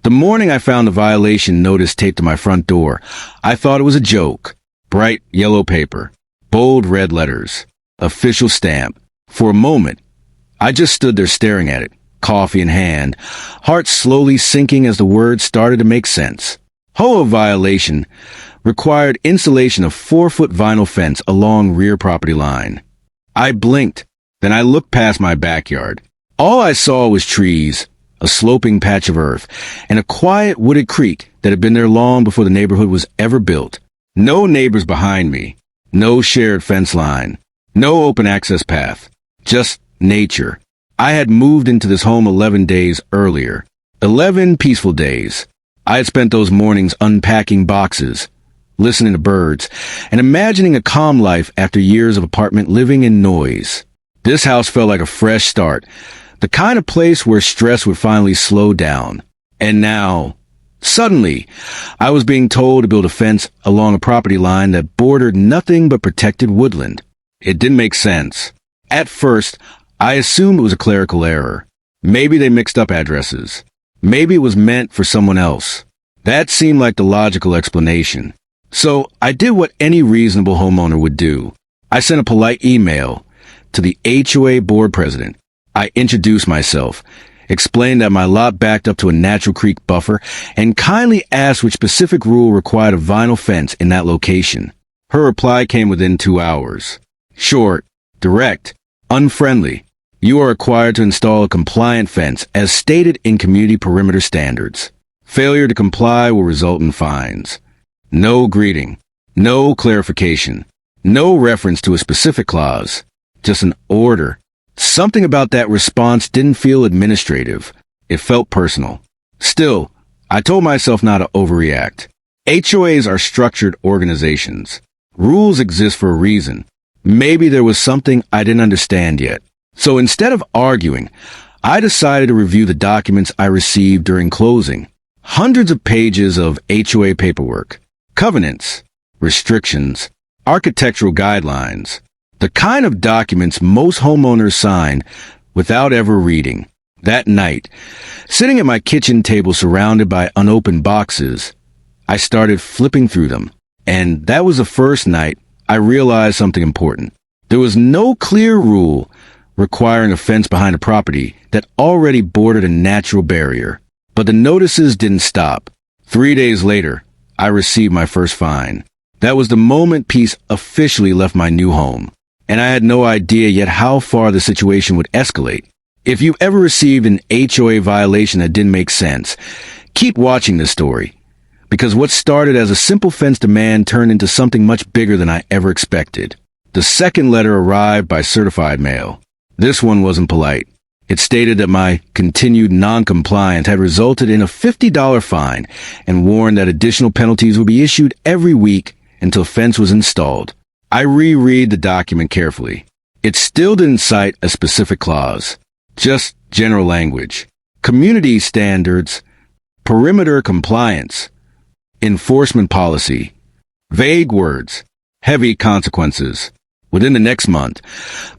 The morning I found the violation notice taped to my front door, I thought it was a joke. Bright yellow paper, bold red letters, official stamp. For a moment, I just stood there staring at it, coffee in hand, heart slowly sinking as the words started to make sense. HOA violation required installation of 4-foot vinyl fence along rear property line. I blinked, then I looked past my backyard. All I saw was trees, a sloping patch of earth, and a quiet wooded creek that had been there long before the neighborhood was ever built. No neighbors behind me, no shared fence line, no open access path, just nature. I had moved into this home 11 days earlier. 11 peaceful days. I had spent those mornings unpacking boxes, listening to birds, and imagining a calm life after years of apartment living in noise. This house felt like a fresh start, the kind of place where stress would finally slow down. And now, suddenly, I was being told to build a fence along a property line that bordered nothing but protected woodland. It didn't make sense. At first, I assumed it was a clerical error. Maybe they mixed up addresses. Maybe it was meant for someone else. That seemed like the logical explanation. So I did what any reasonable homeowner would do. I sent a polite email to the HOA board president. I introduced myself, explained that my lot backed up to a natural creek buffer, and kindly asked which specific rule required a vinyl fence in that location. Her reply came within 2 hours. Short, direct, unfriendly. You are required to install a compliant fence as stated in community perimeter standards. Failure to comply will result in fines. No greeting, no clarification, no reference to a specific clause, just an order. Something about that response didn't feel administrative. It felt personal. Still, I told myself not to overreact. HOAs are structured organizations. Rules exist for a reason. Maybe there was something I didn't understand yet. So instead of arguing, I decided to review the documents I received during closing. Hundreds of pages of HOA paperwork, covenants, restrictions, architectural guidelines, the kind of documents most homeowners sign without ever reading. That night, sitting at my kitchen table surrounded by unopened boxes, I started flipping through them. And that was the first night I realized something important. There was no clear rule requiring a fence behind a property that already bordered a natural barrier. But the notices didn't stop. 3 days later, I received my first fine. That was the moment peace officially left my new home. And I had no idea yet how far the situation would escalate. If you ever received an HOA violation that didn't make sense, keep watching this story. Because what started as a simple fence demand turned into something much bigger than I ever expected. The second letter arrived by certified mail. This one wasn't polite. It stated that my continued non-compliance had resulted in a $50 fine and warned that additional penalties would be issued every week until fence was installed. I reread the document carefully. It still didn't cite a specific clause, just general language. Community standards, perimeter compliance, enforcement policy, vague words, heavy consequences. Within the next month,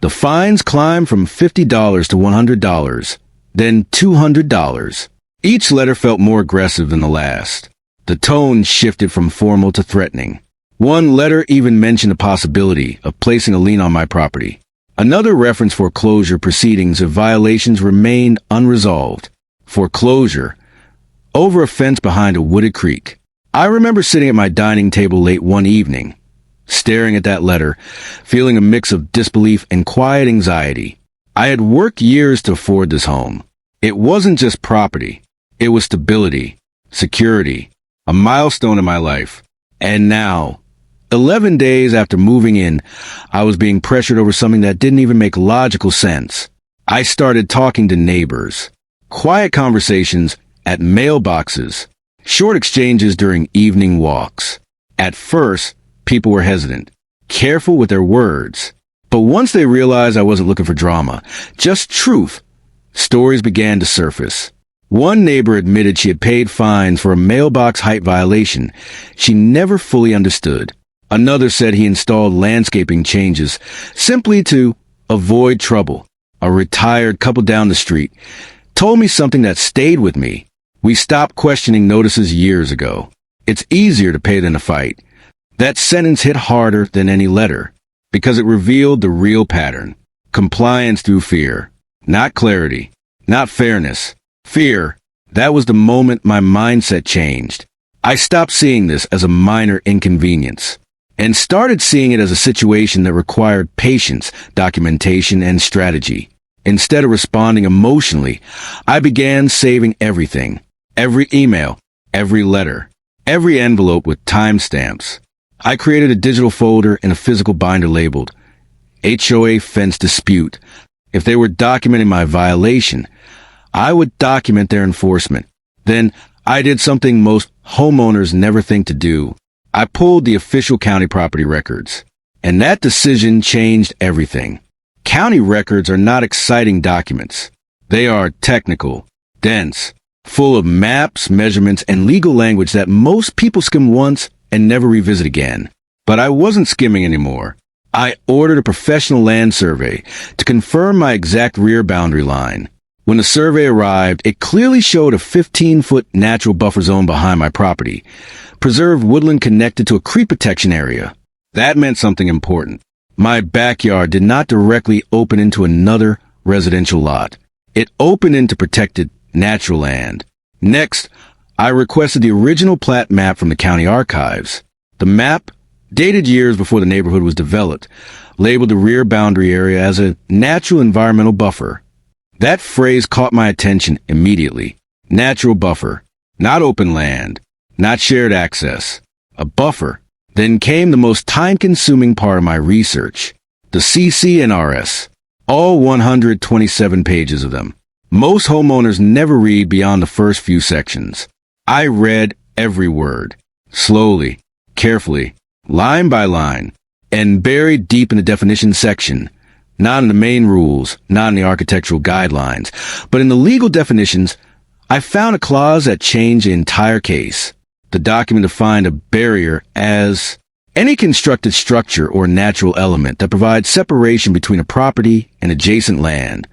the fines climbed from $50 to $100, then $200. Each letter felt more aggressive than the last. The tone shifted from formal to threatening. One letter even mentioned the possibility of placing a lien on my property. Another referenced foreclosure proceedings if violations remained unresolved. Foreclosure over a fence behind a wooded creek. I remember sitting at my dining table late one evening, staring at that letter, feeling a mix of disbelief and quiet anxiety. I had worked years to afford this home. It wasn't just property. It was stability, security, a milestone in my life. And now, 11 days after moving in, I was being pressured over something that didn't even make logical sense. I started talking to neighbors. Quiet conversations at mailboxes. Short exchanges during evening walks. At first, people were hesitant, careful with their words. But once they realized I wasn't looking for drama, just truth, stories began to surface. One neighbor admitted she had paid fines for a mailbox height violation she never fully understood. Another said he installed landscaping changes simply to avoid trouble. A retired couple down the street told me something that stayed with me. We stopped questioning notices years ago. It's easier to pay than to fight. That sentence hit harder than any letter, because it revealed the real pattern. Compliance through fear. Not clarity. Not fairness. Fear. That was the moment my mindset changed. I stopped seeing this as a minor inconvenience, and started seeing it as a situation that required patience, documentation, and strategy. Instead of responding emotionally, I began saving everything. Every email, every letter, every envelope with timestamps. I created a digital folder and a physical binder labeled HOA fence dispute. If they were documenting my violation, I would document their enforcement. Then I did something most homeowners never think to do. I pulled the official county property records. And that decision changed everything. County records are not exciting documents. They are technical, dense, full of maps, measurements, and legal language that most people skim once and never revisit again. But I wasn't skimming anymore. I ordered a professional land survey to confirm my exact rear boundary line. When the survey arrived, it clearly showed a 15-foot natural buffer zone behind my property, preserved woodland connected to a creek protection area. That meant something important. My backyard did not directly open into another residential lot. It opened into protected natural land. Next, I requested the original plat map from the county archives. The map, dated years before the neighborhood was developed, labeled the rear boundary area as a natural environmental buffer. That phrase caught my attention immediately. Natural buffer, not open land, not shared access, a buffer. Then came the most time-consuming part of my research, the CC&RS, all 127 pages of them. Most homeowners never read beyond the first few sections. I read every word, slowly, carefully, line by line, and buried deep in the definition section, not in the main rules, not in the architectural guidelines, but in the legal definitions. I found a clause that changed the entire case. The document defined a barrier as any constructed structure or natural element that provides separation between a property and adjacent land.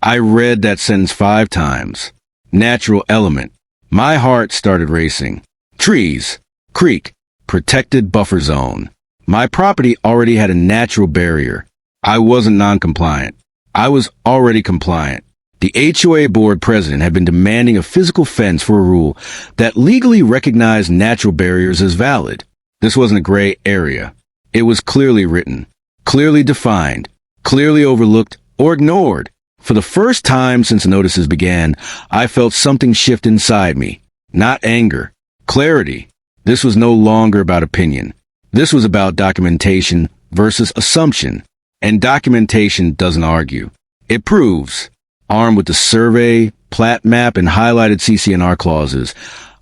I read that sentence 5 times. Natural element. My heart started racing. Trees. Creek. Protected buffer zone. My property already had a natural barrier. I wasn't non-compliant. I was already compliant. The HOA board president had been demanding a physical fence for a rule that legally recognized natural barriers as valid. This wasn't a gray area. It was clearly written, clearly defined, clearly overlooked or ignored. For the first time since the notices began, I felt something shift inside me. Not anger. Clarity. This was no longer about opinion. This was about documentation versus assumption. And documentation doesn't argue. It proves. Armed with the survey, plat map, and highlighted CC&R clauses,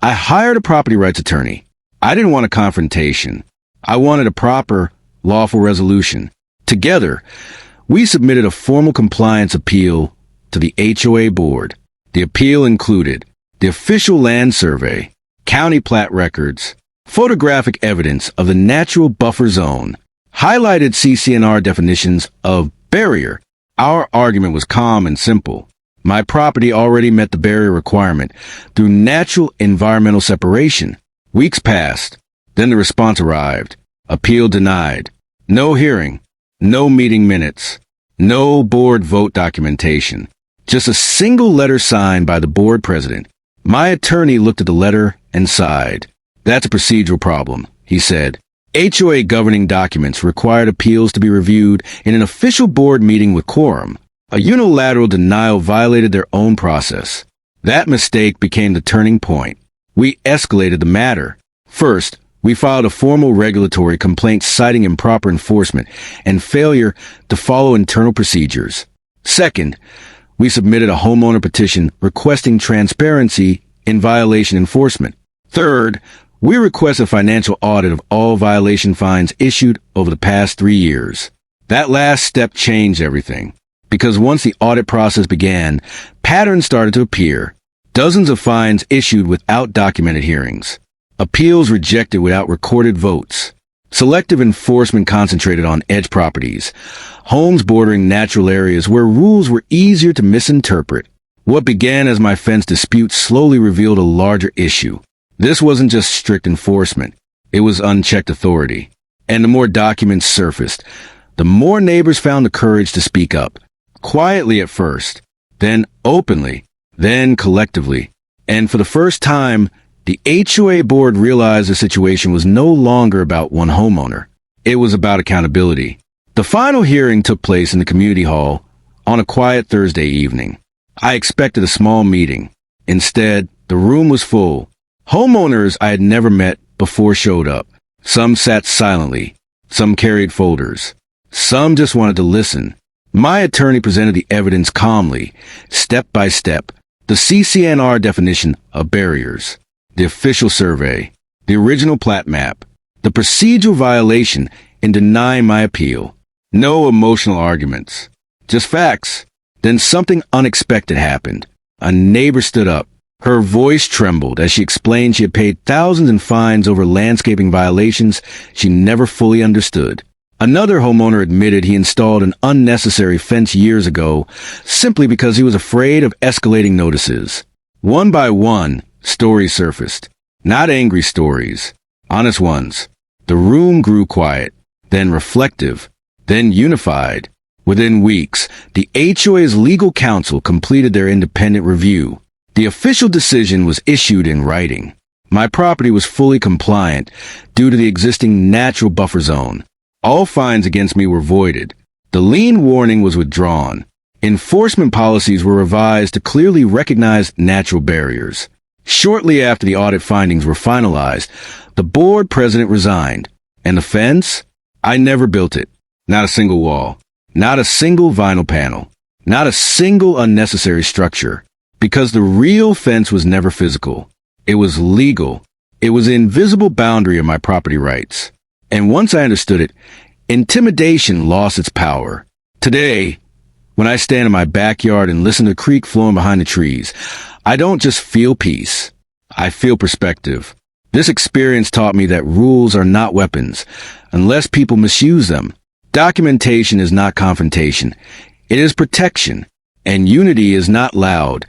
I hired a property rights attorney. I didn't want a confrontation. I wanted a proper, lawful resolution. Together, we submitted a formal compliance appeal to the HOA board. The appeal included the official land survey, county plat records, photographic evidence of the natural buffer zone, highlighted CC&R definitions of barrier. Our argument was calm and simple. My property already met the barrier requirement through natural environmental separation. Weeks passed. Then the response arrived. Appeal denied. No hearing. No meeting minutes. No board vote documentation. Just a single letter signed by the board president. My attorney looked at the letter and sighed. That's a procedural problem, he said. HOA governing documents required appeals to be reviewed in an official board meeting with quorum. A unilateral denial violated their own process. That mistake became the turning point. We escalated the matter. First, we filed a formal regulatory complaint citing improper enforcement and failure to follow internal procedures. Second, we submitted a homeowner petition requesting transparency in violation enforcement. Third, we request a financial audit of all violation fines issued over the past 3 years. That last step changed everything, because once the audit process began, patterns started to appear. Dozens of fines issued without documented hearings. Appeals rejected without recorded votes. Selective enforcement concentrated on edge properties. Homes bordering natural areas where rules were easier to misinterpret. What began as my fence dispute slowly revealed a larger issue. This wasn't just strict enforcement. It was unchecked authority. And the more documents surfaced, the more neighbors found the courage to speak up. Quietly at first, then openly, then collectively. And for the first time, the HOA board realized the situation was no longer about one homeowner. It was about accountability. The final hearing took place in the community hall on a quiet Thursday evening. I expected a small meeting. Instead, the room was full. Homeowners I had never met before showed up. Some sat silently. Some carried folders. Some just wanted to listen. My attorney presented the evidence calmly, step by step. The CCNR definition of barriers, the official survey, the original plat map, the procedural violation in denying my appeal. No emotional arguments, just facts. Then something unexpected happened. A neighbor stood up. Her voice trembled as she explained she had paid thousands in fines over landscaping violations she never fully understood. Another homeowner admitted he installed an unnecessary fence years ago simply because he was afraid of escalating notices. One by one, stories surfaced. Not angry stories, honest ones. The room grew quiet, then reflective, then unified. Within weeks, the HOA's legal counsel completed their independent review. The official decision was issued in writing. My property was fully compliant due to the existing natural buffer zone. All fines against me were voided. The lien warning was withdrawn. Enforcement policies were revised to clearly recognize natural barriers. Shortly after the audit findings were finalized, the board president resigned. And the fence? I never built it. Not a single wall. Not a single vinyl panel. Not a single unnecessary structure. Because the real fence was never physical. It was legal. It was the invisible boundary of my property rights. And once I understood it, intimidation lost its power. Today, when I stand in my backyard and listen to the creek flowing behind the trees, I don't just feel peace. I feel perspective. This experience taught me that rules are not weapons, unless people misuse them. Documentation is not confrontation. It is protection. And unity is not loud.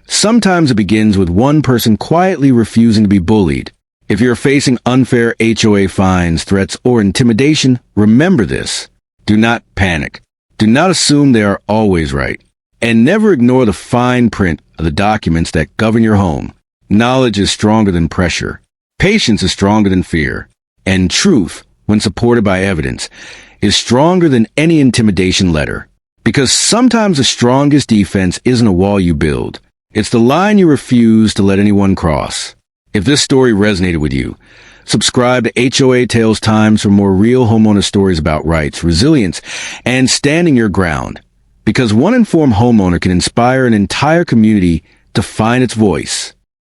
Sometimes it begins with one person quietly refusing to be bullied. If you're facing unfair HOA fines, threats, or intimidation, remember this. Do not panic. Do not assume they are always right. And never ignore the fine print of the documents that govern your home. Knowledge is stronger than pressure. Patience is stronger than fear. And truth, when supported by evidence, is stronger than any intimidation letter. Because sometimes the strongest defense isn't a wall you build. It's the line you refuse to let anyone cross. If this story resonated with you, subscribe to HOA Tales Times for more real homeowner stories about rights, resilience, and standing your ground. Because one informed homeowner can inspire an entire community to find its voice.